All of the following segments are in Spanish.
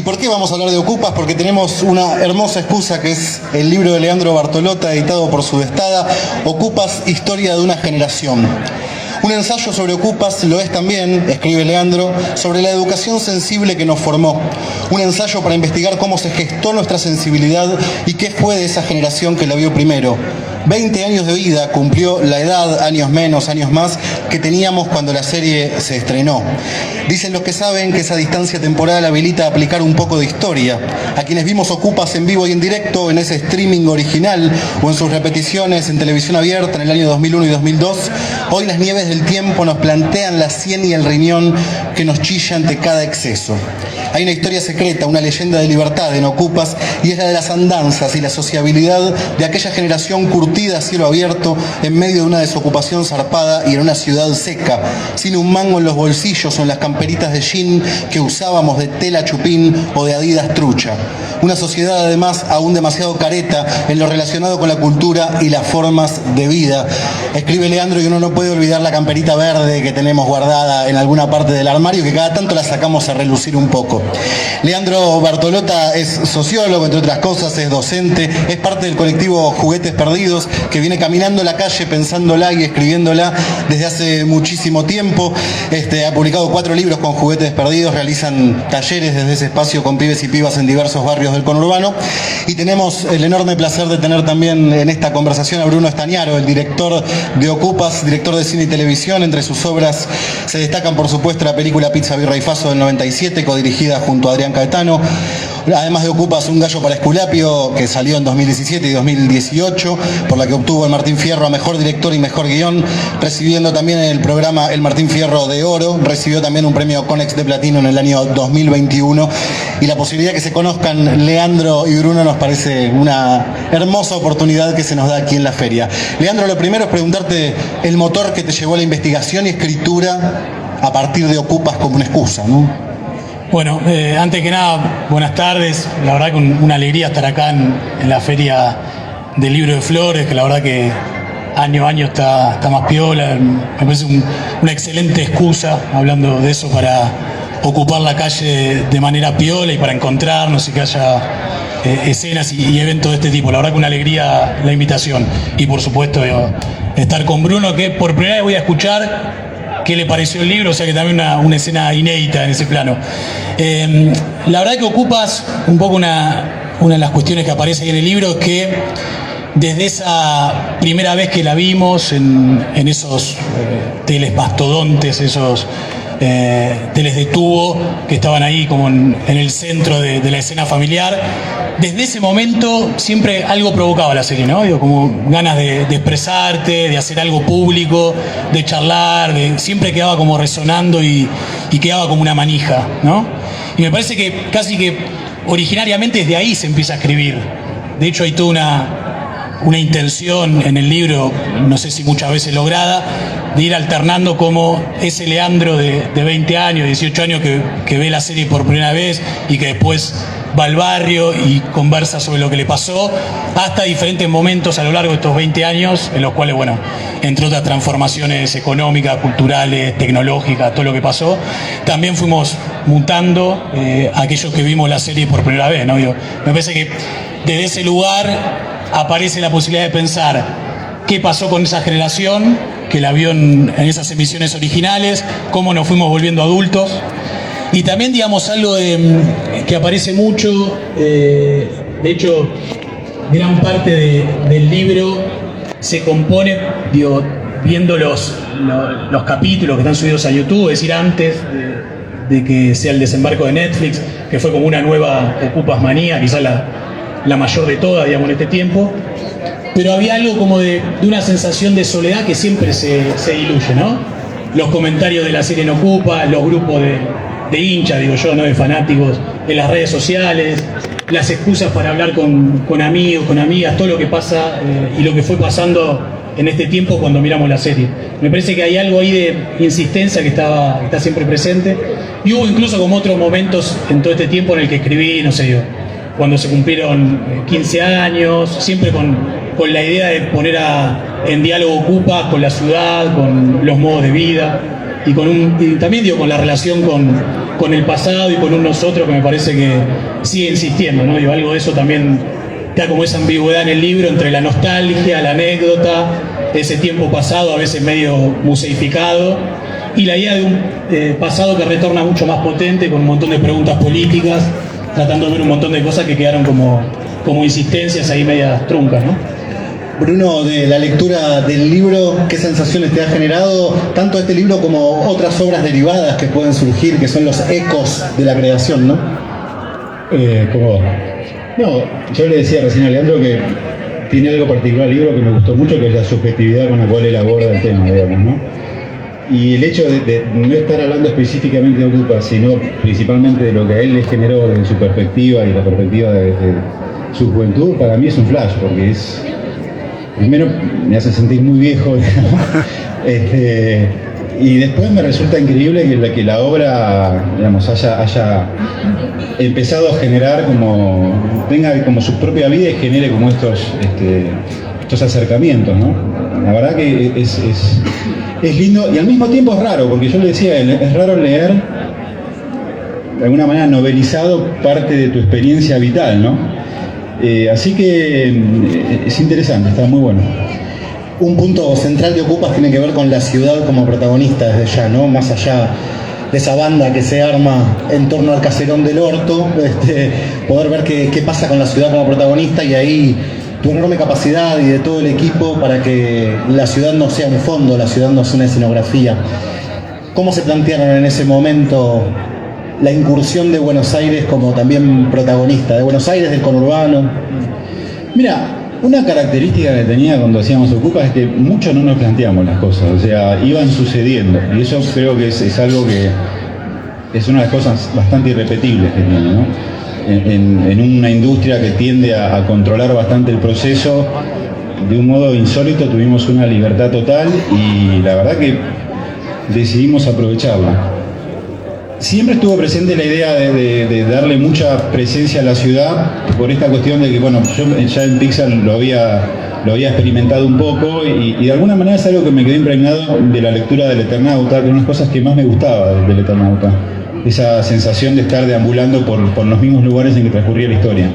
¿Y por qué vamos a hablar de Ocupas? Porque tenemos una hermosa excusa que es el libro de Leandro Bartolota, editado por Sudestada, Ocupas, historia de una generación. Un ensayo sobre Ocupas lo es también, escribe Leandro, sobre la educación sensible que nos formó. Un ensayo para investigar cómo se gestó nuestra sensibilidad y qué fue de esa generación que la vio primero. 20 años de vida cumplió la edad, años menos, años más, que teníamos cuando la serie se estrenó. Dicen los que saben que esa distancia temporal habilita aplicar un poco de historia. A quienes vimos Ocupas en vivo y en directo, en ese streaming original o en sus repeticiones en televisión abierta en el año 2001 y 2002, hoy las nieves del tiempo nos plantean la sien y el riñón que nos chilla ante cada exceso. Hay una historia secreta, una leyenda de libertad en Ocupas, y es la de las andanzas y la sociabilidad de aquella generación curtida a cielo abierto en medio de una desocupación zarpada y en una ciudad seca, sin un mango en los bolsillos o en las camperitas de jean que usábamos de tela chupín o de Adidas trucha. Una sociedad además aún demasiado careta en lo relacionado con la cultura y las formas de vida. Escribe Leandro, y uno no puede olvidar la camperita verde que tenemos guardada en alguna parte del armario, que cada tanto la sacamos a relucir un poco. Leandro Bartolota es sociólogo, entre otras cosas, es docente, es parte del colectivo Juguetes Perdidos, que viene caminando la calle pensándola y escribiéndola desde hace muchísimo tiempo. Ha publicado 4 libros con Juguetes Perdidos, realizan talleres desde ese espacio con pibes y pibas en diversos barrios del conurbano. Y tenemos el enorme placer de tener también en esta conversación a Bruno Estañaro, el director de Ocupas, director de cine y televisión. Entre sus obras se destacan, por supuesto, la película Pizza, Birra y Faso del 97, codirigida junto a Adrián Caetano. Además de Ocupas, Un gallo para Esculapio, que salió en 2017 y 2018, por la que obtuvo el Martín Fierro a Mejor Director y Mejor Guión, recibiendo también en el programa el Martín Fierro de Oro, recibió también un premio Conex de Platino en el año 2021, y la posibilidad de que se conozcan Leandro y Bruno nos parece una hermosa oportunidad que se nos da aquí en la feria. Leandro, lo primero es preguntarte el motor que te llevó a la investigación y escritura a partir de Ocupas como una excusa, ¿no? Bueno, antes que nada, buenas tardes. La verdad que una alegría estar acá en la Feria del Libro de Flores, que la verdad que año a año está más piola. Me parece una excelente excusa, hablando de eso, para ocupar la calle de manera piola y para encontrarnos y que haya escenas y eventos de este tipo. La verdad que una alegría la invitación. Y por supuesto, estar con Bruno, que por primera vez voy a escuchar qué le pareció el libro, o sea que también una escena inédita en ese plano. La verdad que Ocupas, un poco una de las cuestiones que aparece ahí en el libro, es que desde esa primera vez que la vimos en esos teles mastodontes, esos teles de tubo que estaban ahí como en el centro de la escena familiar, desde ese momento siempre algo provocaba la serie, ¿no? Como ganas de expresarte, de hacer algo público, de charlar, siempre quedaba como resonando y quedaba como una manija, ¿no? Y me parece que casi que originariamente desde ahí se empieza a escribir. De hecho hay toda una intención en el libro, no sé si muchas veces lograda, de ir alternando como ese Leandro de 20 años, 18 años que ve la serie por primera vez y que después va al barrio y conversa sobre lo que le pasó, hasta diferentes momentos a lo largo de estos 20 años, en los cuales, bueno, entre otras transformaciones económicas, culturales, tecnológicas, todo lo que pasó, también fuimos mutando aquellos que vimos la serie por primera vez, ¿no? Me parece que desde ese lugar aparece la posibilidad de pensar qué pasó con esa generación que la vio en esas emisiones originales, cómo nos fuimos volviendo adultos. Y también, digamos, algo que aparece mucho, de hecho, gran parte del libro se compone, viendo los capítulos que están subidos a YouTube, es decir, antes de que sea el desembarco de Netflix, que fue como una nueva Ocupas manía, quizás la mayor de todas, digamos, en este tiempo. Pero había algo como de una sensación de soledad que siempre se diluye, ¿no? Los comentarios de la serie en Ocupa, los grupos de hinchas, digo yo, ¿no? De fanáticos en las redes sociales, las excusas para hablar con amigos, con amigas, todo lo que pasa y lo que fue pasando en este tiempo cuando miramos la serie. Me parece que hay algo ahí de insistencia que está siempre presente. Y hubo incluso como otros momentos en todo este tiempo en el que escribí, no sé yo, cuando se cumplieron 15 años, siempre con la idea de poner en diálogo Ocupas con la ciudad, con los modos de vida. y también digo, con la relación con el pasado y con un nosotros que me parece que sigue insistiendo, ¿no? Digo, algo de eso también da como esa ambigüedad en el libro entre la nostalgia, la anécdota, ese tiempo pasado a veces medio museificado, y la idea de un pasado que retorna mucho más potente, con un montón de preguntas políticas, tratando de ver un montón de cosas que quedaron como insistencias ahí medias truncas, ¿no? Bruno, de la lectura del libro, ¿qué sensaciones te ha generado tanto este libro como otras obras derivadas que pueden surgir, que son los ecos de la creación, ¿no? ¿Cómo va? No, yo le decía recién a Leandro que tiene algo particular el libro que me gustó mucho, que es la subjetividad con la cual él aborda el tema, digamos, ¿no? Y el hecho de no estar hablando específicamente de Ocupa, sino principalmente de lo que a él le generó desde su perspectiva y la perspectiva de su juventud, para mí es un flash, porque es... Primero me hace sentir muy viejo, y después me resulta increíble que la obra, digamos, haya empezado a generar tenga como su propia vida y genere como estos acercamientos, ¿no? La verdad que es lindo y al mismo tiempo es raro, porque yo le decía, es raro leer de alguna manera novelizado parte de tu experiencia vital, ¿no? Así que es interesante, está muy bueno. Un punto central de Ocupas tiene que ver con la ciudad como protagonista desde ya, ¿no? Más allá de esa banda que se arma en torno al caserón del orto, poder ver qué pasa con la ciudad como protagonista, y ahí tu enorme capacidad y de todo el equipo para que la ciudad no sea un fondo, la ciudad no sea una escenografía. ¿Cómo se plantearon en ese momento la incursión de Buenos Aires como también protagonista, de Buenos Aires, del conurbano? Mira, una característica que tenía cuando hacíamos Ocupas es que mucho no nos planteamos las cosas, o sea, iban sucediendo, y eso creo que es algo que es una de las cosas bastante irrepetibles que tiene, ¿no? En una industria que tiende a controlar bastante el proceso, de un modo insólito tuvimos una libertad total y la verdad que decidimos aprovecharla. Siempre estuvo presente la idea de darle mucha presencia a la ciudad por esta cuestión de que, bueno, yo ya en Pixar lo había experimentado un poco y de alguna manera es algo que me quedó impregnado de la lectura del Eternauta, que una de las cosas que más me gustaba del Eternauta, esa sensación de estar deambulando por los mismos lugares en que transcurría la historia.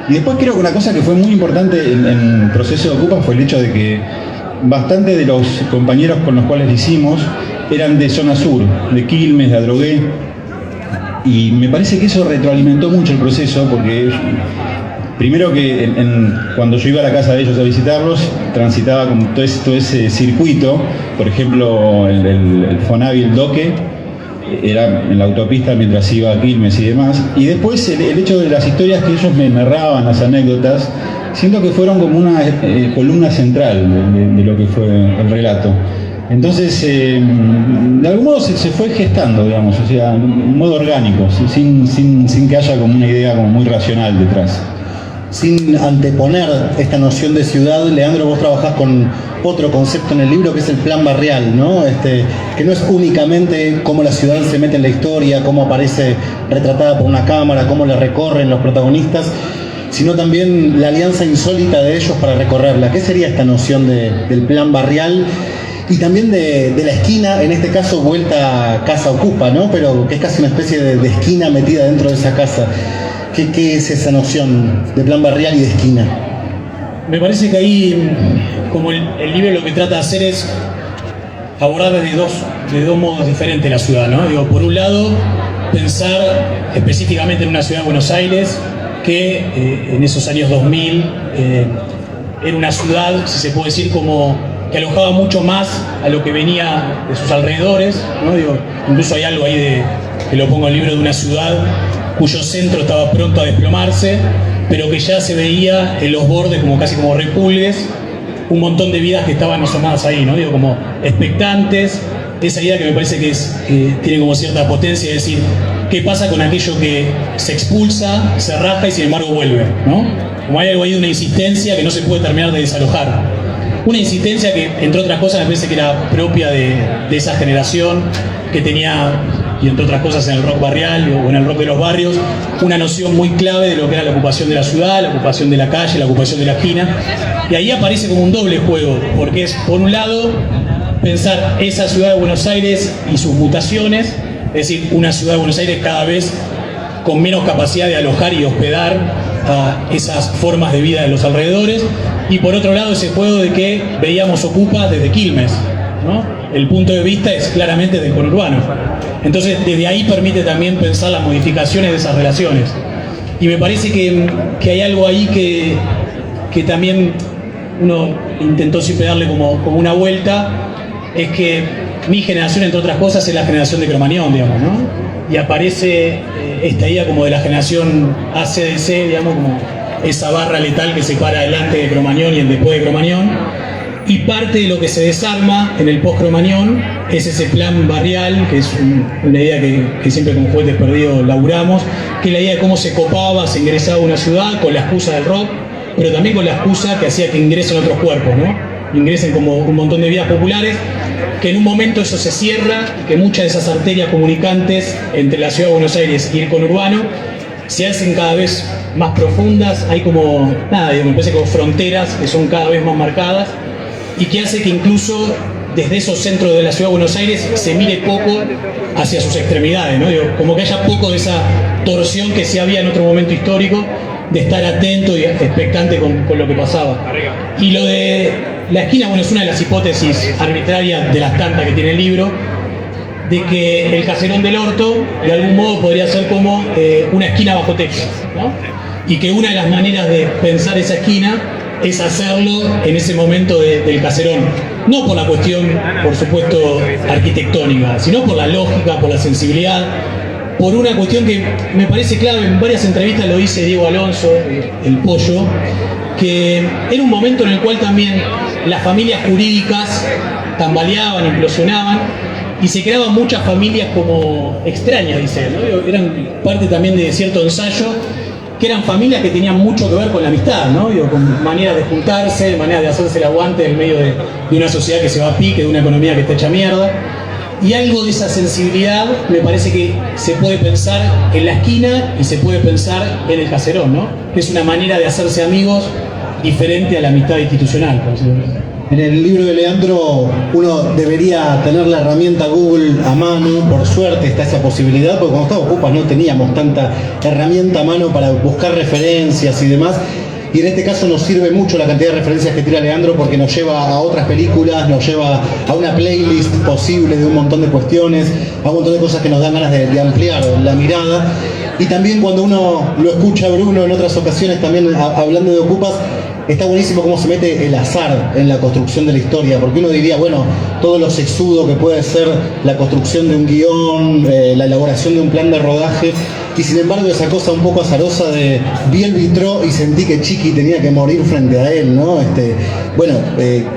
Y después creo que una cosa que fue muy importante en el proceso de Ocupas fue el hecho de que bastante de los compañeros con los cuales lo hicimos eran de zona sur, de Quilmes, de Adrogué, y me parece que eso retroalimentó mucho el proceso, porque primero que cuando yo iba a la casa de ellos a visitarlos, transitaba con todo ese circuito, por ejemplo el Fonavi, el Doque, era en la autopista mientras iba a Quilmes y demás, y después el hecho de las historias que ellos me narraban, las anécdotas, siento que fueron como una columna central de lo que fue el relato. Entonces, de algún modo se fue gestando, digamos, o sea, de un modo orgánico, sin que haya como una idea como muy racional detrás. Sin anteponer esta noción de ciudad, Leandro, vos trabajás con otro concepto en el libro que es el plan barrial, ¿no? Que no es únicamente cómo la ciudad se mete en la historia, cómo aparece retratada por una cámara, cómo la recorren los protagonistas, sino también la alianza insólita de ellos para recorrerla. ¿Qué sería esta noción del plan barrial? Y también de la esquina, en este caso vuelta a Casa Ocupa, ¿no? Pero que es casi una especie de esquina metida dentro de esa casa. ¿Qué es esa noción de plan barrial y de esquina? Me parece que ahí, como el libro lo que trata de hacer es abordar de dos modos diferentes la ciudad, ¿no? Digo, por un lado, pensar específicamente en una ciudad de Buenos Aires que en esos años 2000 era una ciudad, si se puede decir, como que alojaba mucho más a lo que venía de sus alrededores, ¿no? Digo, incluso hay algo ahí que lo pongo en el libro, de una ciudad cuyo centro estaba pronto a desplomarse, pero que ya se veía en los bordes casi como repulgues, un montón de vidas que estaban asomadas ahí, ¿no? Digo, como expectantes, esa idea que me parece que tiene como cierta potencia, de decir, ¿qué pasa con aquello que se expulsa, se raja y sin embargo vuelve, ¿no? Como hay algo ahí de una insistencia que no se puede terminar de desalojar. Una insistencia que, entre otras cosas, me parece que era propia de esa generación que tenía, y entre otras cosas en el rock barrial o en el rock de los barrios, una noción muy clave de lo que era la ocupación de la ciudad, la ocupación de la calle, la ocupación de la esquina. Y ahí aparece como un doble juego, porque es, por un lado, pensar esa ciudad de Buenos Aires y sus mutaciones, es decir, una ciudad de Buenos Aires cada vez con menos capacidad de alojar y hospedar a esas formas de vida de los alrededores, y por otro lado ese juego de que veíamos Ocupas desde Quilmes, ¿no? El punto de vista es claramente del conurbano. Entonces desde ahí permite también pensar las modificaciones de esas relaciones. Y me parece que hay algo ahí que también uno intentó siempre darle como una vuelta, es que mi generación, entre otras cosas, es la generación de Cromañón, digamos, ¿no? Y aparece esta idea como de la generación ACDC, digamos, como esa barra letal que separa el antes de Cromañón y el después de Cromañón. Y parte de lo que se desarma en el post-Cromañón es ese plan barrial, que es una idea que siempre como Juguetes Perdidos laburamos, que es la idea de cómo se copaba, se ingresaba a una ciudad con la excusa del rock, pero también con la excusa que hacía que ingresen otros cuerpos, ¿no? Ingresen como un montón de vidas populares, que en un momento eso se cierra, que muchas de esas arterias comunicantes entre la ciudad de Buenos Aires y el conurbano se hacen cada vez más profundas, hay como, nada, me parece como fronteras que son cada vez más marcadas, y que hace que incluso desde esos centros de la ciudad de Buenos Aires se mire poco hacia sus extremidades, ¿no? Digo, como que haya poco de esa torsión que se había en otro momento histórico, de estar atento y expectante con lo que pasaba. Y lo de la esquina, bueno, es una de las hipótesis arbitrarias de las tantas que tiene el libro, de que el caserón del Orto de algún modo podría ser como una esquina bajo techo, ¿no? Y que una de las maneras de pensar esa esquina es hacerlo en ese momento del caserón, no por la cuestión, por supuesto, arquitectónica, sino por la lógica, por la sensibilidad, por una cuestión que me parece clave. En varias entrevistas lo dice Diego Alonso, el Pollo, que era un momento en el cual también las familias jurídicas tambaleaban, implosionaban, y se creaban muchas familias como extrañas, dice él, ¿no? Eran parte también de cierto ensayo, que eran familias que tenían mucho que ver con la amistad, ¿no? Digo, con maneras de juntarse, maneras de hacerse el aguante en medio de una sociedad que se va a pique, de una economía que está hecha mierda. Y algo de esa sensibilidad me parece que se puede pensar en la esquina y se puede pensar en el caserón, ¿no? Que es una manera de hacerse amigos diferente a la amistad institucional, por decirlo así. En el libro de Leandro uno debería tener la herramienta Google a mano, por suerte está esa posibilidad, porque cuando estaba Ocupas no teníamos tanta herramienta a mano para buscar referencias y demás, y en este caso nos sirve mucho la cantidad de referencias que tira Leandro, porque nos lleva a otras películas, nos lleva a una playlist posible de un montón de cuestiones, a un montón de cosas que nos dan ganas de ampliar la mirada. Y también cuando uno lo escucha a Bruno en otras ocasiones también hablando de Ocupas, está buenísimo cómo se mete el azar en la construcción de la historia, porque uno diría, bueno, todo lo sexudo que puede ser la construcción de un guión, la elaboración de un plan de rodaje, y sin embargo esa cosa un poco azarosa de vi el vitró y sentí que Chiqui tenía que morir frente a él, ¿no?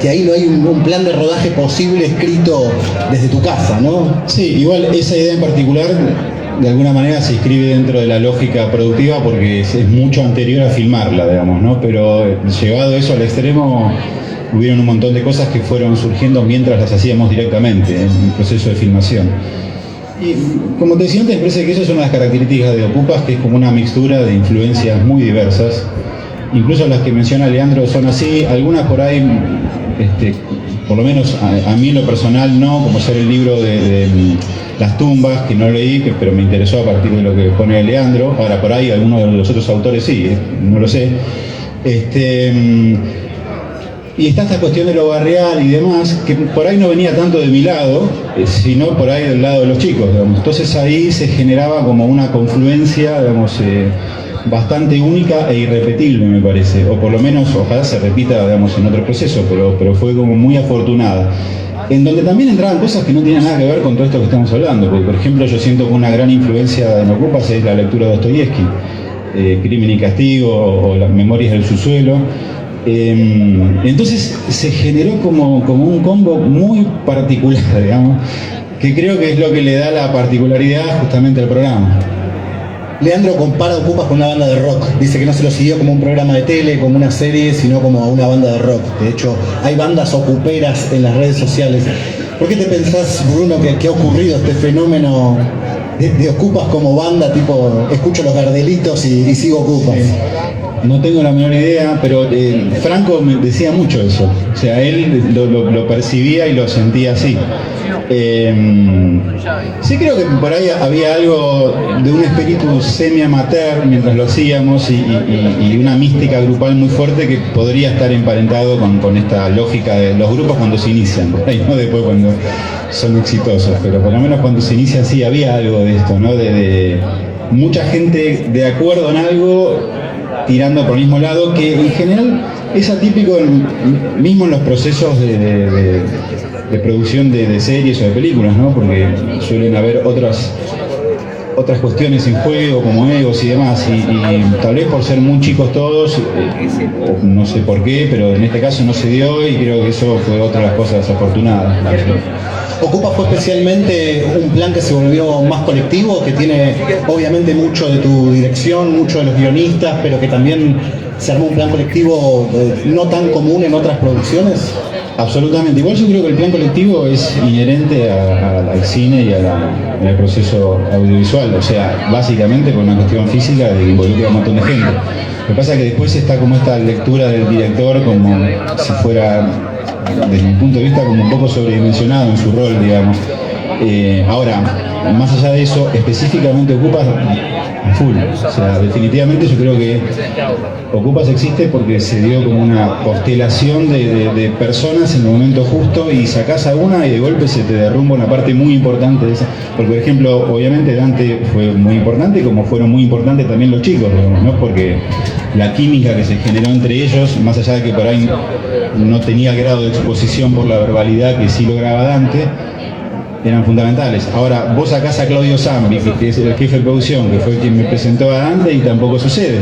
Que ahí no hay un plan de rodaje posible escrito desde tu casa, ¿no? Sí, igual esa idea en particular de alguna manera se inscribe dentro de la lógica productiva porque es mucho anterior a filmarla, digamos, ¿no? Pero llevado eso al extremo, hubieron un montón de cosas que fueron surgiendo mientras las hacíamos directamente en el proceso de filmación. Y como te decía antes, me parece que eso es una de las características de Ocupas, que es como una mixtura de influencias muy diversas. Incluso las que menciona Leandro son así, algunas por ahí, por lo menos a mí en lo personal no, como ser el libro de Las tumbas, que no leí, pero me interesó a partir de lo que pone Leandro. Ahora por ahí algunos de los otros autores sí, no lo sé. Y está esta cuestión de lo barrial y demás, que por ahí no venía tanto de mi lado, sino por ahí del lado de los chicos, digamos. Entonces ahí se generaba como una confluencia, digamos, bastante única e irrepetible, me parece, o por lo menos ojalá se repita, digamos, en otro proceso, pero fue como muy afortunada, en donde también entraban cosas que no tienen nada que ver con todo esto que estamos hablando, porque por ejemplo yo siento que una gran influencia en Ocupas es la lectura de Dostoyevsky, Crimen y Castigo o Las Memorias del Subsuelo. Entonces se generó como un combo muy particular, digamos, que creo que es lo que le da la particularidad justamente al programa. Leandro compara Ocupas con una banda de rock. Dice que no se lo siguió como un programa de tele, como una serie, sino como una banda de rock. De hecho, hay bandas ocuperas en las redes sociales. ¿Por qué te pensás, Bruno, que ha ocurrido este fenómeno de Ocupas como banda, tipo, escucho los Gardelitos y sigo Ocupas? No tengo la menor idea, pero Franco me decía mucho eso. O sea, él lo percibía y lo sentía así. Sí creo que por ahí había algo de un espíritu semi-amateur mientras lo hacíamos y una mística grupal muy fuerte que podría estar emparentado con esta lógica de los grupos cuando se inician, por ahí, no después cuando son exitosos, pero por lo menos cuando se inician sí había algo de esto, ¿no? De mucha gente de acuerdo en algo tirando por el mismo lado, que en general es atípico mismo en los procesos de producción de series o de películas, ¿no? Porque suelen haber otras cuestiones en juego, como egos y demás, y tal vez por ser muy chicos todos, no sé por qué, pero en este caso no se dio y creo que eso fue otra de las cosas desafortunadas. Ocupas fue especialmente un plan que se volvió más colectivo, que tiene obviamente mucho de tu dirección, mucho de los guionistas, pero que también se armó un plan colectivo no tan común en otras producciones. Absolutamente. Igual yo creo que el plan colectivo es inherente al cine y al proceso audiovisual. O sea, básicamente por una cuestión física de que involucra a un montón de gente. Lo que pasa es que después está como esta lectura del director como si fuera, desde mi punto de vista, como un poco sobredimensionado en su rol, digamos. Ahora, más allá de eso, específicamente Ocupas a full. O sea, definitivamente yo creo que Ocupas existe porque se dio como una constelación de personas en el momento justo y sacás a una y de golpe se te derrumba una parte muy importante de esa. Porque, por ejemplo, obviamente Dante fue muy importante, como fueron muy importantes también los chicos, digamos, ¿no? Porque la química que se generó entre ellos, más allá de que por ahí no tenía grado de exposición por la verbalidad que sí lograba Dante, eran fundamentales. Ahora, vos sacás a Claudio Zambi, que es el jefe de producción, que fue quien me presentó a Dante, y tampoco sucede.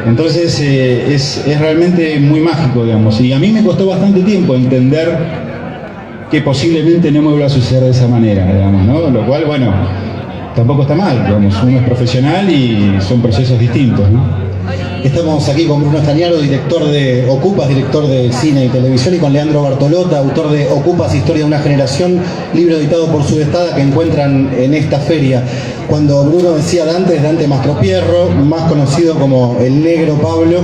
Entonces, es realmente muy mágico, digamos. Y a mí me costó bastante tiempo entender que posiblemente no me vuelva a suceder de esa manera, digamos, ¿no? Lo cual, bueno, tampoco está mal, digamos. Uno es profesional y son procesos distintos, ¿no? Estamos aquí con Bruno Stagnaro, director de Ocupas, director de cine y televisión, y con Leandro Bartolota, autor de Ocupas, Historia de una generación, libro editado por Sudestada que encuentran en esta feria. Cuando Bruno decía Dante, es Dante Mastropierro, más conocido como el Negro Pablo,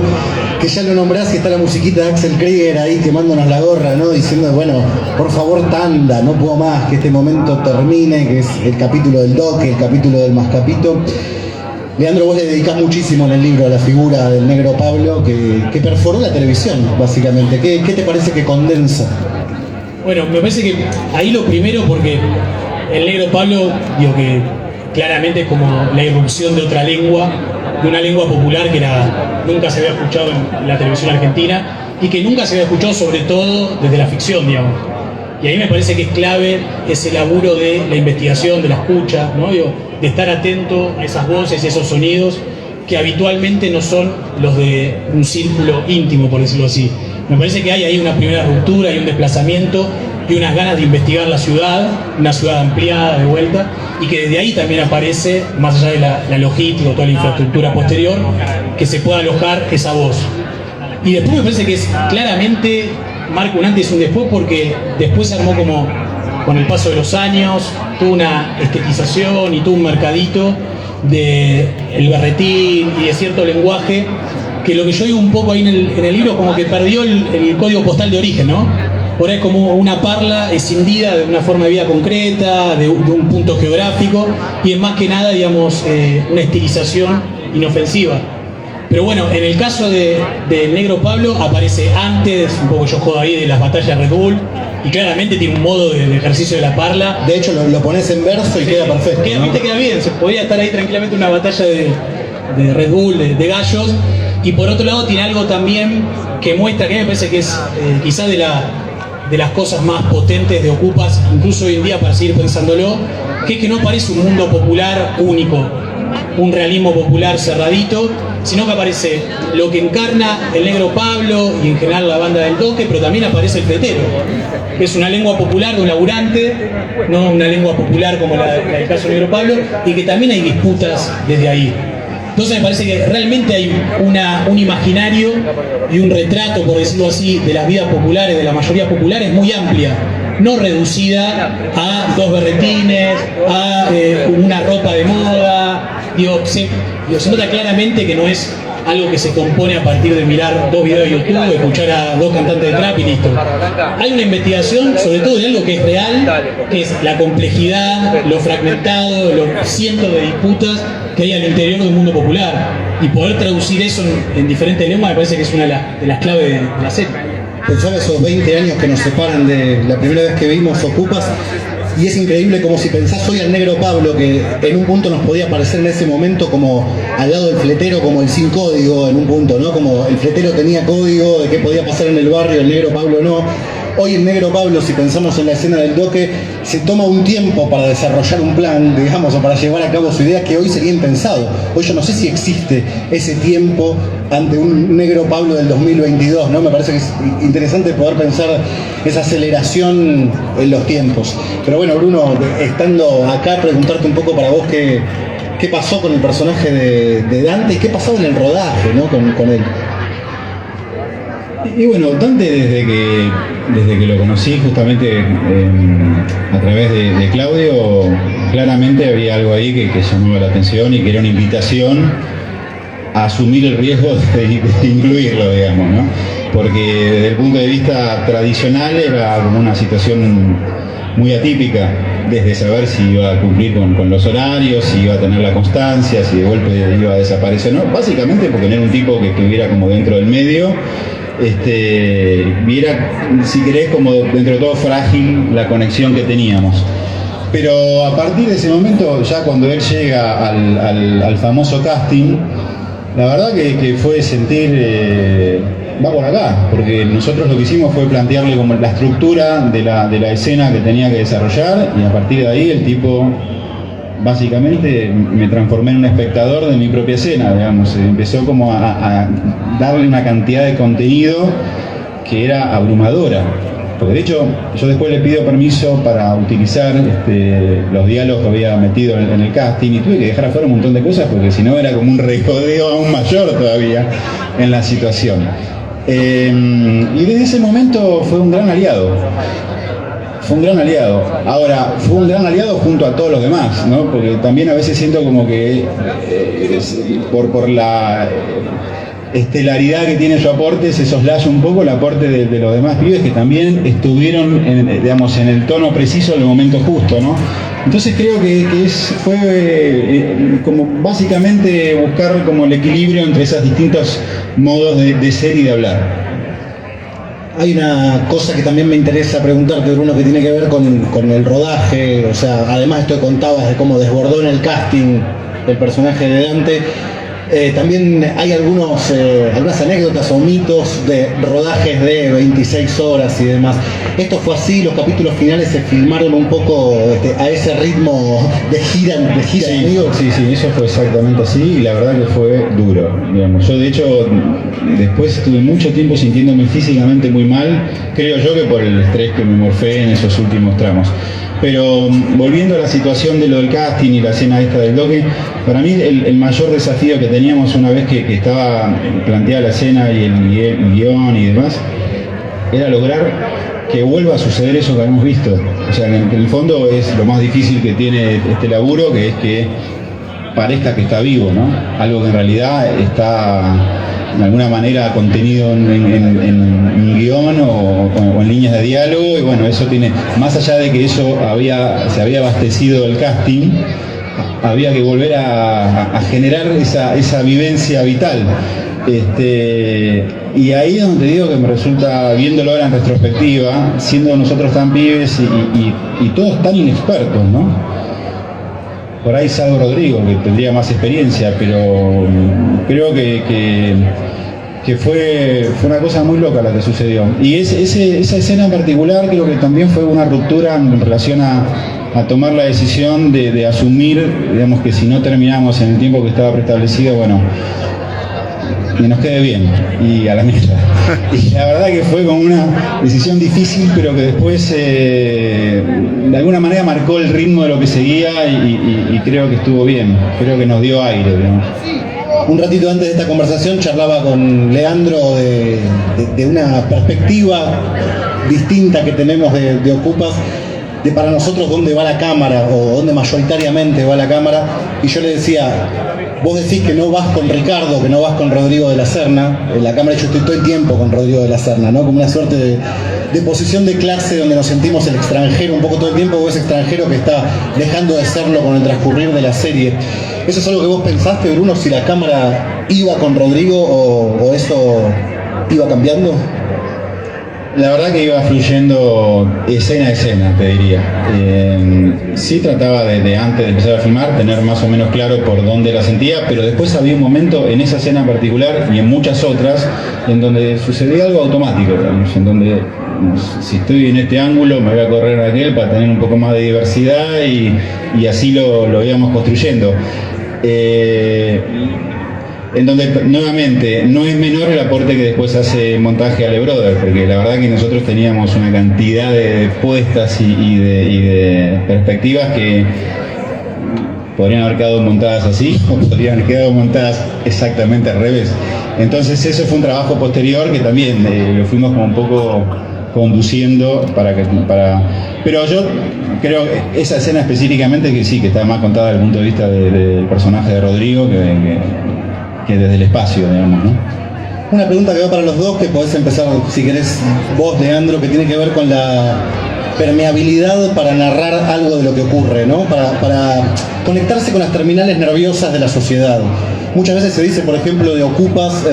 que ya lo nombrás y está la musiquita de Axel Krieger ahí quemándonos la gorra, ¿no? Diciendo, bueno, por favor tanda, no puedo más, que este momento termine, que es el capítulo del Doque, el capítulo del Mascapito. Leandro, vos le dedicás muchísimo en el libro a la figura del Negro Pablo que perforó la televisión, básicamente. ¿Qué te parece que condensa? Bueno, me parece que ahí lo primero, porque el Negro Pablo, digo que claramente es como la irrupción de otra lengua, de una lengua popular que nunca se había escuchado en la televisión argentina y que nunca se había escuchado sobre todo desde la ficción, digamos. Y ahí me parece que es clave ese laburo de la investigación, de la escucha, ¿no? Digo, de estar atento a esas voces, esos sonidos que habitualmente no son los de un círculo íntimo, por decirlo así. Me parece que hay ahí una primera ruptura y un desplazamiento y unas ganas de investigar la ciudad, una ciudad ampliada de vuelta, y que desde ahí también aparece, más allá de la logística o toda la infraestructura posterior, que se pueda alojar esa voz. Y después me parece que es claramente marca un antes y un después, porque después se armó como, con el paso de los años, tuvo una estetización y tuvo un mercadito del berretín y de cierto lenguaje, que lo que yo digo un poco ahí en el libro, como que perdió el código postal de origen, ¿no? Por ahí es como una parla escindida de una forma de vida concreta, de un punto geográfico, y es más que nada, digamos, una estilización inofensiva. Pero bueno, en el caso del Negro Pablo aparece antes, un poco yo jodo ahí, de las batallas de Red Bull, y claramente tiene un modo de ejercicio de la parla. De hecho lo pones en verso y sí, queda perfecto, ¿no? Queda bien, se podía estar ahí tranquilamente una batalla de Red Bull, de gallos. Y por otro lado tiene algo también que muestra, que a mí me parece que es quizás de las cosas más potentes de Ocupas, incluso hoy en día para seguir pensándolo, que es que no parece un mundo popular único, un realismo popular cerradito, sino que aparece lo que encarna el Negro Pablo y en general la banda del Doque, pero también aparece el fletero, que es una lengua popular de un laburante, no una lengua popular como la del caso Negro Pablo, y que también hay disputas desde ahí. Entonces me parece que realmente hay un imaginario y un retrato, por decirlo así, de las vidas populares, de las mayorías populares, muy amplia, no reducida a dos berretines, a una ropa de moda. Se nota claramente que no es algo que se compone a partir de mirar 2 videos de YouTube, escuchar a 2 cantantes de trap y listo. Hay una investigación, sobre todo de algo que es real, que es la complejidad, lo fragmentado, los cientos de disputas que hay al interior del mundo popular. Y poder traducir eso en diferentes lenguas me parece que es una de las claves de la serie. Pensar esos 20 años que nos separan de la primera vez que vimos Ocupas, y es increíble como si pensás hoy al negro Pablo, que en un punto nos podía parecer en ese momento como al lado del fletero, como el sin código en un punto, ¿no? Como el fletero tenía código de qué podía pasar en el barrio, el negro Pablo no. Hoy el negro Pablo, si pensamos en la escena del doque, se toma un tiempo para desarrollar un plan, digamos, o para llevar a cabo su idea que hoy sería impensado. Hoy yo no sé si existe ese tiempo ante un negro Pablo del 2022, ¿no? Me parece que es interesante poder pensar esa aceleración en los tiempos. Pero bueno, Bruno, estando acá, preguntarte un poco para vos qué pasó con el personaje de Dante y qué pasó en el rodaje, ¿no? con él. Y bueno, Dante desde que lo conocí justamente a través de Claudio, claramente había algo ahí que llamaba la atención y que era una invitación a asumir el riesgo de incluirlo, digamos, ¿no? Porque desde el punto de vista tradicional era como una situación muy atípica, desde saber si iba a cumplir con los horarios, si iba a tener la constancia, si de golpe iba a desaparecer, ¿no? Básicamente porque no era un tipo que estuviera como dentro del medio, viera, si querés, como dentro de todo frágil la conexión que teníamos. Pero a partir de ese momento, ya cuando él llega al famoso casting, la verdad que fue sentir, va por acá, porque nosotros lo que hicimos fue plantearle como la estructura de la escena que tenía que desarrollar, y a partir de ahí el tipo, básicamente me transformé en un espectador de mi propia escena, digamos. Empezó como a darle una cantidad de contenido que era abrumadora. Porque de hecho, yo después le pido permiso para utilizar los diálogos que había metido en el casting, y tuve que dejar afuera un montón de cosas porque si no era como un regodeo aún mayor todavía en la situación. Y desde ese momento fue un gran aliado. Fue un gran aliado. Ahora, fue un gran aliado junto a todos los demás, ¿no? Porque también a veces siento como que por la estelaridad que tiene su aporte, se soslaya un poco el aporte de los demás pibes que también estuvieron en el tono preciso en el momento justo, ¿no? Entonces creo que fue como básicamente buscar como el equilibrio entre esos distintos modos de ser y de hablar. Hay una cosa que también me interesa preguntarte, Bruno, que tiene que ver con el rodaje. O sea, además esto que contabas de cómo desbordó en el casting el personaje de Dante, también hay algunas anécdotas o mitos de rodajes de 26 horas y demás. Esto fue así, los capítulos finales se filmaron un poco a ese ritmo de gira, Sí, amigos. sí, eso fue exactamente así, y la verdad que fue duro, digamos. Yo de hecho después estuve mucho tiempo sintiéndome físicamente muy mal, creo yo que por el estrés que me morfé en esos últimos tramos. Pero volviendo a la situación de lo del casting y la escena esta del doque, para mí el mayor desafío que teníamos una vez que estaba planteada la escena y el guión y demás, era lograr que vuelva a suceder eso que habíamos visto. O sea, en el fondo es lo más difícil que tiene este laburo, que es que parezca que está vivo, ¿no? Algo que en realidad está de alguna manera contenido en un guión o en líneas de diálogo, y bueno, eso tiene, más allá de que eso se había abastecido el casting, había que volver a generar esa vivencia vital. Y ahí es donde digo que me resulta, viéndolo ahora en retrospectiva, siendo nosotros tan pibes y todos tan inexpertos, ¿no? Por ahí salvo Rodrigo, que tendría más experiencia, pero creo que fue una cosa muy loca la que sucedió. Y esa escena en particular creo que también fue una ruptura en relación a tomar la decisión de asumir, digamos, que si no terminamos en el tiempo que estaba preestablecido, bueno, que nos quede bien y a la mierda. Y la verdad que fue como una decisión difícil, pero que después de alguna manera marcó el ritmo de lo que seguía y creo que estuvo bien, creo que nos dio aire, digamos. Un ratito antes de esta conversación charlaba con Leandro de una perspectiva distinta que tenemos de Ocupas, de para nosotros dónde va la cámara o dónde mayoritariamente va la cámara, y yo le decía, vos decís que no vas con Ricardo, que no vas con Rodrigo de la Serna, en la cámara yo estoy todo el tiempo con Rodrigo de la Serna, ¿no? Como una suerte de posición de clase donde nos sentimos el extranjero un poco todo el tiempo, o ese extranjero que está dejando de serlo con el transcurrir de la serie. ¿Eso es algo que vos pensaste, Bruno, si la cámara iba con Rodrigo o eso iba cambiando? La verdad que iba fluyendo escena a escena, te diría. Sí trataba de antes de empezar a filmar, tener más o menos claro por dónde la sentía, pero después había un momento en esa escena en particular y en muchas otras en donde sucedía algo automático, digamos, en donde si estoy en este ángulo me voy a correr a aquel para tener un poco más de diversidad y así lo íbamos construyendo. En donde nuevamente no es menor el aporte que después hace montaje Ale Brother, porque la verdad que nosotros teníamos una cantidad de puestas y de perspectivas que podrían haber quedado montadas así o podrían haber quedado montadas exactamente al revés. Entonces eso fue un trabajo posterior que también lo fuimos como un poco conduciendo pero yo creo que esa escena específicamente que sí, que está más contada desde el punto de vista del personaje de Rodrigo que desde el espacio, digamos, ¿no? Una pregunta que va para los dos, que podés empezar, si querés, vos, Leandro, que tiene que ver con la permeabilidad para narrar algo de lo que ocurre, ¿no? Para conectarse con las terminales nerviosas de la sociedad. Muchas veces se dice, por ejemplo, de Okupas,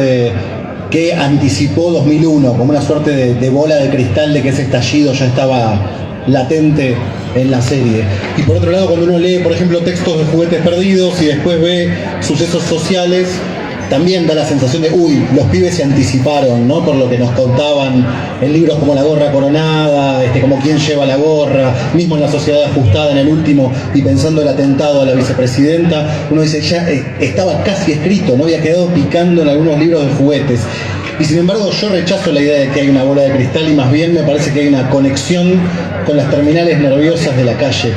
que anticipó 2001, como una suerte de bola de cristal de que ese estallido ya estaba latente en la serie. Y por otro lado, cuando uno lee, por ejemplo, textos de Juguetes Perdidos y después ve sucesos sociales, también da la sensación de, los pibes se anticiparon, ¿no? Por lo que nos contaban en libros como La gorra coronada, como Quién lleva la gorra, mismo en La sociedad ajustada en el último, y pensando el atentado a la vicepresidenta, uno dice, ya estaba casi escrito, no había quedado picando en algunos libros de juguetes. Y sin embargo yo rechazo la idea de que hay una bola de cristal y más bien me parece que hay una conexión con las terminales nerviosas de la calle.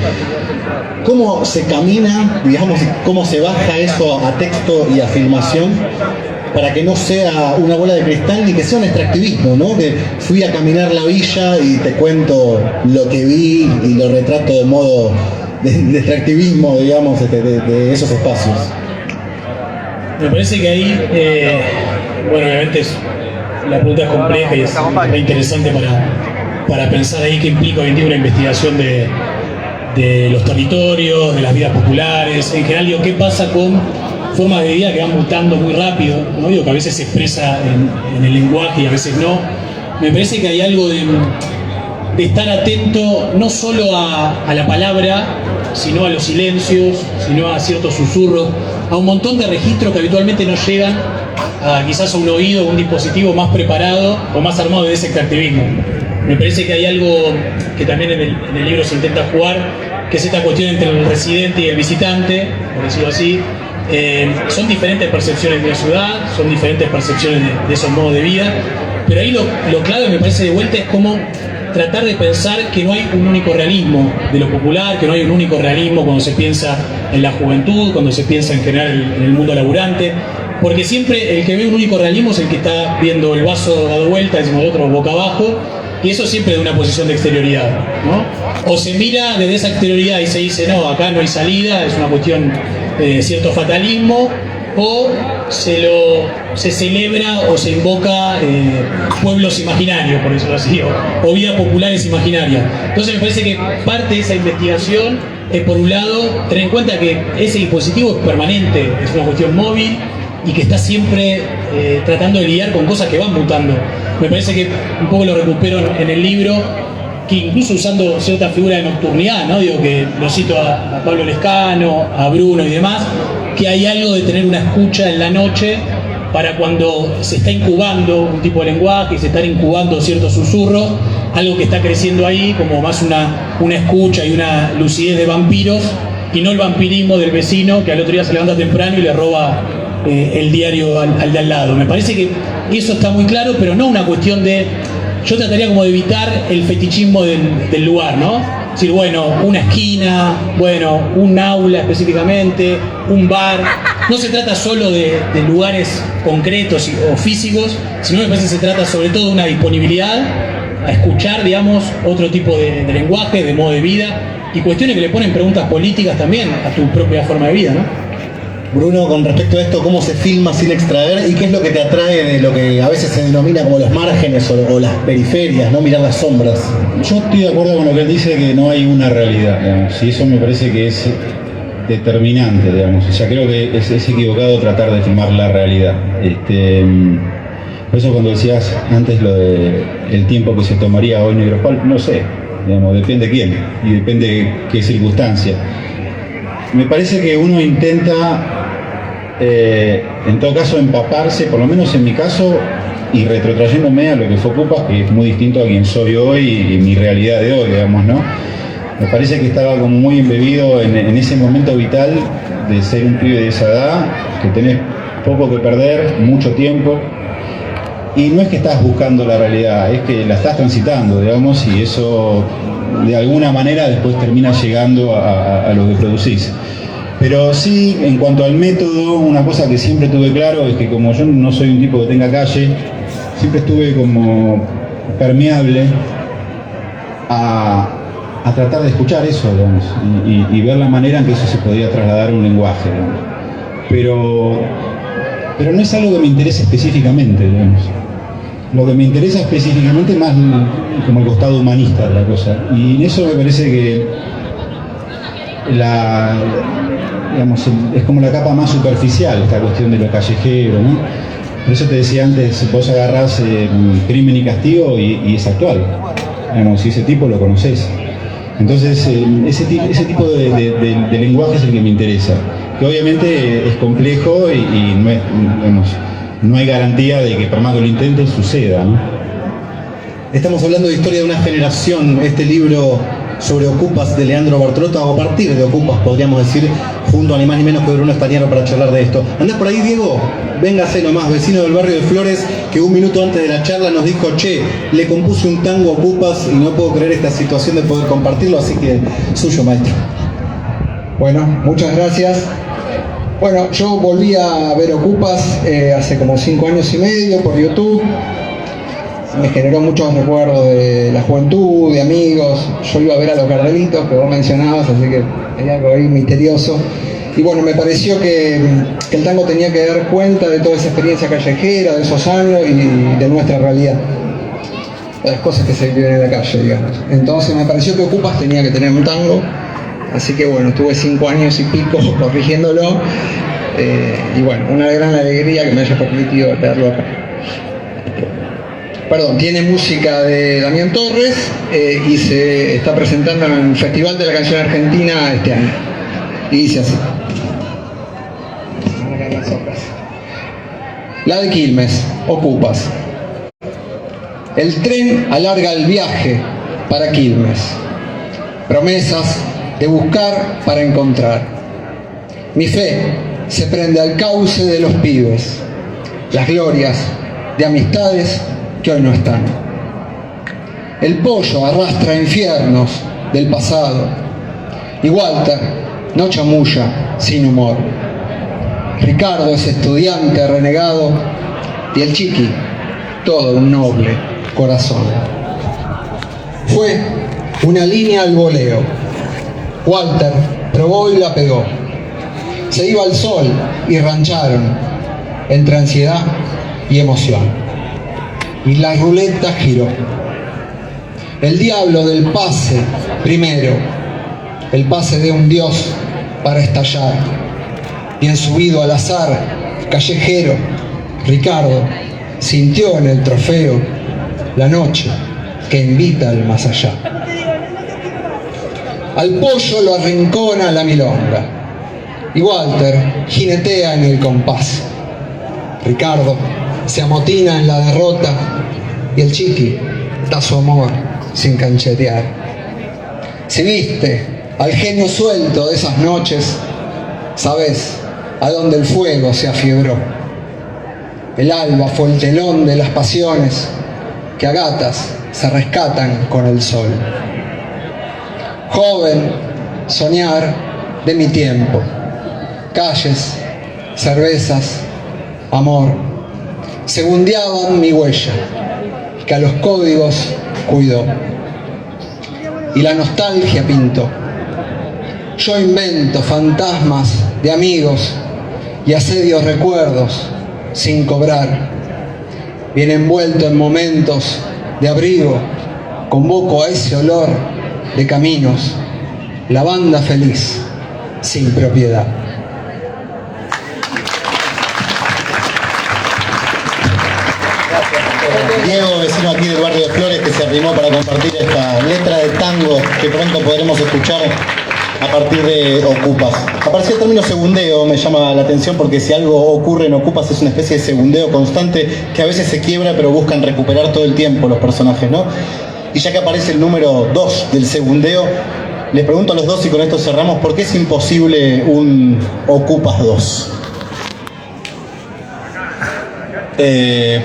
¿Cómo se camina, digamos, cómo se baja eso a texto y a filmación para que no sea una bola de cristal ni que sea un extractivismo, ¿no? Que fui a caminar la villa y te cuento lo que vi y lo retrato de modo de extractivismo, digamos, de esos espacios. Me parece que ahí, bueno, obviamente la pregunta es compleja y es interesante para pensar ahí qué implica hoy en día una investigación de los territorios, de las vidas populares, en general, digo, qué pasa con formas de vida que van mutando muy rápido, ¿no? Digo, que a veces se expresa en el lenguaje y a veces no. Me parece que hay algo de estar atento no solo a la palabra, sino a los silencios, sino a ciertos susurros, a un montón de registros que habitualmente no llegan quizás a un oído o un dispositivo más preparado o más armado de ese extractivismo. Me parece que hay algo que también en el libro se intenta jugar, que es esta cuestión entre el residente y el visitante, por decirlo así. Son diferentes percepciones de la ciudad, son diferentes percepciones de esos modos de vida, pero ahí lo clave me parece de vuelta es cómo tratar de pensar que no hay un único realismo de lo popular, que no hay un único realismo cuando se piensa en la juventud, cuando se piensa en general en el mundo laburante, porque siempre el que ve un único realismo es el que está viendo el vaso dado vuelta, decimos el otro boca abajo, y eso siempre de una posición de exterioridad, ¿no? O se mira desde esa exterioridad y se dice, no, acá no hay salida, es una cuestión de cierto fatalismo, o se celebra o se invoca pueblos imaginarios, por decirlo así, o vidas populares imaginarias. Entonces me parece que parte de esa investigación es, por un lado, tener en cuenta que ese dispositivo es permanente, es una cuestión móvil y que está siempre tratando de lidiar con cosas que van mutando. Me parece que un poco lo recupero en el libro, que incluso usando cierta figura de nocturnidad, ¿no? Digo que lo cito a Pablo Lescano, a Bruno y demás, que hay algo de tener una escucha en la noche para cuando se está incubando un tipo de lenguaje y se están incubando ciertos susurros, algo que está creciendo ahí como más una escucha y una lucidez de vampiros y no el vampirismo del vecino que al otro día se levanta temprano y le roba el diario al de al lado. Me parece que eso está muy claro, pero no una cuestión de... Yo trataría como de evitar el fetichismo del lugar, ¿no? Es decir, bueno, una esquina, bueno, un aula específicamente, un bar. No se trata solo de lugares concretos o físicos, sino me parece que se trata sobre todo de una disponibilidad a escuchar, digamos, otro tipo de lenguaje, de modo de vida, y cuestiones que le ponen preguntas políticas también a tu propia forma de vida, ¿no? Bruno, con respecto a esto, ¿cómo se filma sin extraer? ¿Y qué es lo que te atrae de lo que a veces se denomina como los márgenes o las periferias, ¿no? Mirar las sombras. Yo estoy de acuerdo con lo que él dice, que no hay una realidad, digamos, y eso me parece que es determinante, digamos. O sea, creo que es equivocado tratar de filmar la realidad. Por eso cuando decías antes lo de el tiempo que se tomaría hoy Negropal, no sé, digamos, depende de quién y depende de qué circunstancia. Me parece que uno intenta, en todo caso, empaparse, por lo menos en mi caso, y retrotrayéndome a lo que fue Ocupas, que es muy distinto a quien soy hoy y mi realidad de hoy, digamos, ¿no? Me parece que estaba como muy embebido en ese momento vital de ser un pibe de esa edad, que tenés poco que perder, mucho tiempo, y no es que estás buscando la realidad, es que la estás transitando, digamos, y eso de alguna manera después termina llegando a lo que producís. Pero sí, en cuanto al método, una cosa que siempre tuve claro es que como yo no soy un tipo que tenga calle, siempre estuve como permeable a tratar de escuchar eso, digamos, y ver la manera en que eso se podía trasladar a un lenguaje, digamos. Pero no es algo que me interese específicamente, digamos. Lo que me interesa específicamente es más como el costado humanista de la cosa. Y en eso me parece que digamos, es como la capa más superficial, esta cuestión de lo callejero, ¿no? Por eso te decía antes, vos agarrás Crimen y Castigo y es actual. Digamos, si ese tipo lo conocés. Entonces, ese tipo de lenguaje es el que me interesa. Que obviamente es complejo y no es, digamos, no hay garantía de que por más que lo intenten suceda, ¿no? Estamos hablando de historia de una generación, este libro sobre Ocupas de Leandro Bartolota, o a partir de Ocupas, podríamos decir, junto a ni más ni menos que Bruno Estañaro para charlar de esto. ¿Andás por ahí, Diego? Véngase nomás, vecino del barrio de Flores, que un minuto antes de la charla nos dijo, che, le compuse un tango a Ocupas y no puedo creer esta situación de poder compartirlo, así que suyo, maestro. Bueno, muchas gracias. Bueno, yo volví a ver Ocupas hace como 5 años y medio por YouTube. Me generó muchos recuerdos de la juventud, de amigos. Yo iba a ver a los Gardelitos que vos mencionabas, así que hay algo ahí misterioso. Y bueno, me pareció que el tango tenía que dar cuenta de toda esa experiencia callejera, de esos años y de nuestra realidad. De las cosas que se viven en la calle, digamos. Entonces me pareció que Ocupas tenía que tener un tango. Así que bueno, estuve 5 años y pico corrigiéndolo. Y bueno, una gran alegría que me haya permitido leerlo acá. Perdón, tiene música de Damián Torres y se está presentando en el Festival de la Canción Argentina este año. Y dice así. La de Quilmes, Ocupas. El tren alarga el viaje para Quilmes. Promesas de buscar para encontrar. Mi fe se prende al cauce de los pibes. Las glorias de amistades que hoy no están. El pollo arrastra infiernos del pasado y Walter no chamulla sin humor. Ricardo es estudiante renegado y el Chiqui todo un noble corazón. Fue una línea al voleo. Walter probó y la pegó. Se iba al sol y rancharon entre ansiedad y emoción. Y la ruleta giró. El diablo del pase primero, el pase de un dios para estallar. Bien subido al azar, callejero, Ricardo sintió en el trofeo la noche que invita al más allá. Al pollo lo arrincona la milonga y Walter jinetea en el compás. Ricardo se amotina en la derrota y el Chiqui da su amor sin cancherear. Si viste al genio suelto de esas noches, sabes a dónde el fuego se afiebró. El alba fue el telón de las pasiones que a gatas se rescatan con el sol. Joven, soñar de mi tiempo, calles, cervezas, amor, segundeaban mi huella, que a los códigos cuido. Y la nostalgia pinto. Yo invento fantasmas de amigos y asedio recuerdos sin cobrar. Bien envuelto en momentos de abrigo, convoco a ese olor de caminos, la banda feliz sin propiedad. Diego, vecino aquí del barrio de Flores, que se arrimó para compartir esta letra de tango que pronto podremos escuchar a partir de Ocupas. Apareció el término segundeo, me llama la atención porque si algo ocurre en Ocupas es una especie de segundeo constante que a veces se quiebra pero buscan recuperar todo el tiempo los personajes, ¿no? Y ya que aparece el número 2 del segundeo, les pregunto a los dos y con esto cerramos, ¿por qué es imposible un Ocupas 2?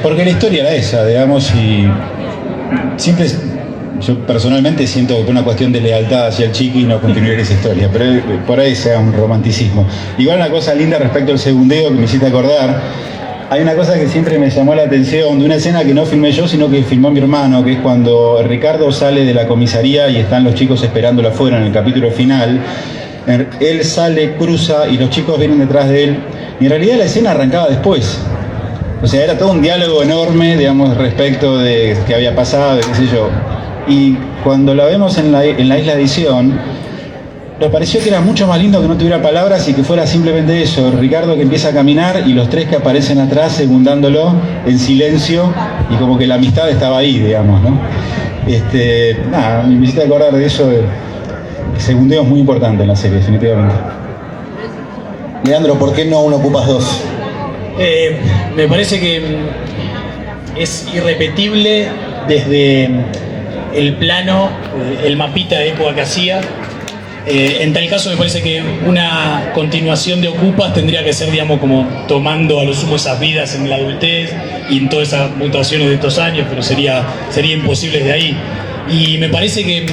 Porque la historia era esa, digamos, y siempre yo personalmente siento que es una cuestión de lealtad hacia el chico y no continuar esa historia, pero por ahí sea un romanticismo. Igual una cosa linda respecto al segundeo que me hiciste acordar, hay una cosa que siempre me llamó la atención de una escena que no filmé yo, sino que filmó mi hermano, que es cuando Ricardo sale de la comisaría y están los chicos esperándolo afuera en el capítulo final. Él sale, cruza y los chicos vienen detrás de él, y en realidad la escena arrancaba después. O sea, era todo un diálogo enorme, digamos, respecto de qué había pasado, qué sé yo. Y cuando la vemos en la isla edición, nos pareció que era mucho más lindo que no tuviera palabras y que fuera simplemente eso, Ricardo que empieza a caminar y los tres que aparecen atrás segundándolo en silencio, y como que la amistad estaba ahí, digamos, ¿no? Nada, me hiciste acordar de eso. El segundeo es muy importante en la serie, definitivamente. Leandro, ¿por qué no un Ocupas 2? Me parece que es irrepetible desde el plano, el mapita de época que hacía. En tal caso me parece que una continuación de Ocupas tendría que ser, digamos, como tomando a lo sumo esas vidas en la adultez y en todas esas mutaciones de estos años, pero sería imposible desde ahí. Y me parece que,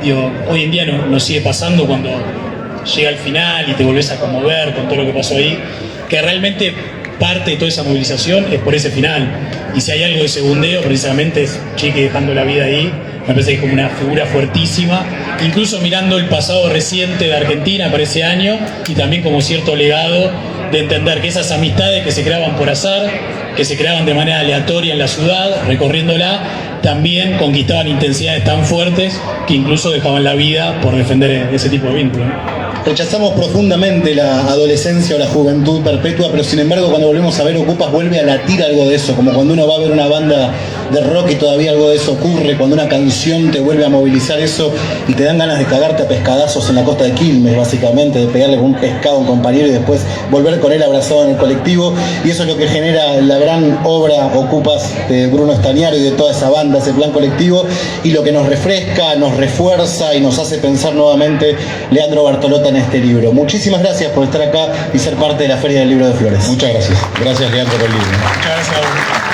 digo, hoy en día nos sigue pasando cuando llega al final y te volvés a conmover con todo lo que pasó ahí, que realmente parte de toda esa movilización es por ese final. Y si hay algo de segundeo, precisamente es Chiqui dejando la vida ahí. Me parece que es como una figura fuertísima, incluso mirando el pasado reciente de Argentina para ese año, y también como cierto legado de entender que esas amistades que se creaban por azar, que se creaban de manera aleatoria en la ciudad, recorriéndola, también conquistaban intensidades tan fuertes que incluso dejaban la vida por defender ese tipo de vínculos. Rechazamos profundamente la adolescencia o la juventud perpetua, pero sin embargo cuando volvemos a ver Ocupas vuelve a latir algo de eso, como cuando uno va a ver una banda de rock y todavía algo de eso ocurre, cuando una canción te vuelve a movilizar eso y te dan ganas de cagarte a pescadazos en la costa de Quilmes, básicamente, de pegarle con un pescado a un compañero y después volver con él abrazado en el colectivo, y eso es lo que genera la gran obra Ocupas de Bruno Estañaro y de toda esa banda, ese plan colectivo, y lo que nos refresca, nos refuerza y nos hace pensar nuevamente Leandro Bartolota en este libro. Muchísimas gracias por estar acá y ser parte de la Feria del Libro de Flores. Muchas gracias. Gracias, Leandro, por el libro. Muchas gracias.